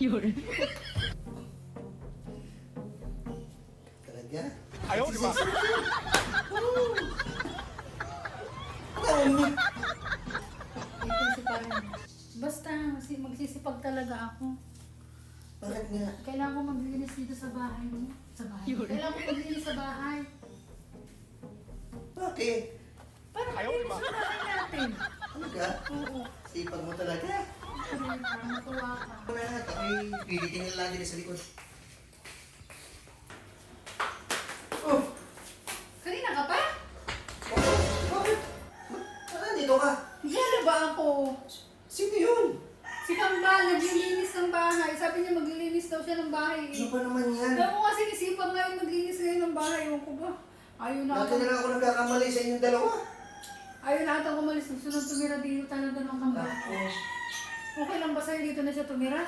Yun. Talaga? Ayaw, di ba? Kasi parang, basta, magsisipag talaga ako. Bakit nga? Kailangan ko maglinis dito sa bahay mo. Sa bahay? Yun. Kailangan ko maglinis sa bahay. Bakit? Para Ayaw, malinis diba? sa bahay natin. Talaga? Oo. Sipag mo talaga. Para matuwa ka. Wala na, ako'y pilitingin lang din sa likod. Oh! Kanina ka pa? Bakit? Ba't nandito ka? Ba ako? Sino yun? Si Kambal, naglilinis ng bahay. Sabi niya maglilinis daw siya ng bahay. Ano ba naman yan? Kaya ko kasi isipag ngayon maglinis ngayon ng bahay. Ewan ko ba? Ayaw na Dati na lang ako nagkakamali sa inyong dalawa. Ayaw na atang umalis. Sunod tumira dito talaga ng Kambal. Tapos, Okay lang ba sa'yo dito na siya tumira?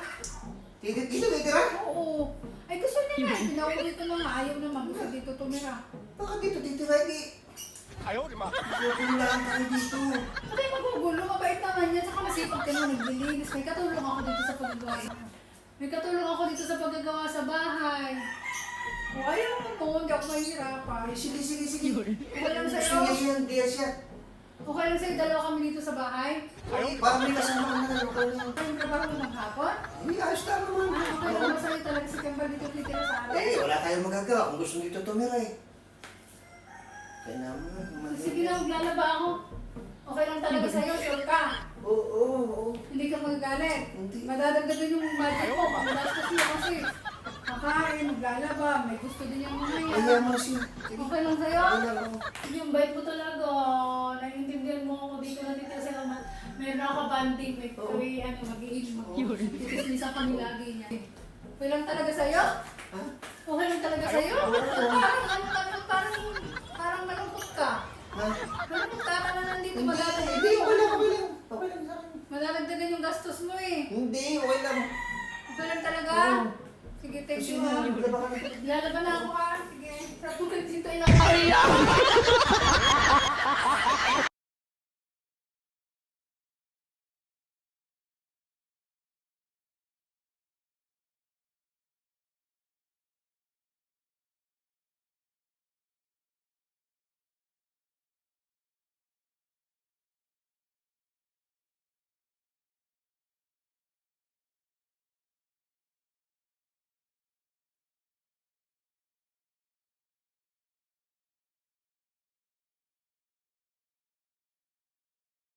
dito titira? Oo. Ay gusto niya nga. Pinaulit ko na nga. Ayaw naman. Gusto dito tumira. Bakit dito titira? Hindi. Ayaw, di ba? Pupunlaan tayo dito. Patay magugulo. Mabait naman niya. Saka masipag ka naman naglilinis. May katulong ako dito sa paggagawa. May katulong ako dito sa paggagawa sa bahay. O ayaw mo po. Hindi ako mahihirapan. Ay, sige. Okay lang Gusto sa'yo. niya siya, hindi siya. Okay lang sa'yo. Dalawa kami dito sa bahay. Ay, parang may kasama ka na okay na. Ayaw trabaho mo maghapon. Hindi, ayos lang naman. Okay lang ba sa'yo talaga si Kambal dito titira sa amin? Eh, wala tayong magagawa kung gusto dito tumira eh. Kaya naman, Sige lang, maglalaba ako. Okay lang talaga sa'yo. Sure ka. Oo. Hindi ka magagalit. Hindi. Madadagdagan yung budget mo. Panggastos mo kasi. Kakain, maglalaba, may gusto din yung mga yan. Kaya mo siya. Sige. Okay lang sa'yo? Okay lang ako. Yung bait mo talaga. Naiintindihan mo ako dito na dito sa naman. Meron ako banding. May kami, mag-i-age mo. Yun. Titis-misa kami lagi niya. Okay lang talaga sa'yo? Ha? Okay lang talaga sa'yo? Parang malungkot ka. Ha? Malungkot ka na nandito. Hindi, okay lang. Okay lang sa akin. Madadagdagan yung gastos mo eh. Hindi, okay lang. Okay lang talaga? Oo. Sige, thank Sige you na, ha. laba ka na. Lalaban na ako ha. Sige. Tapos dito ilang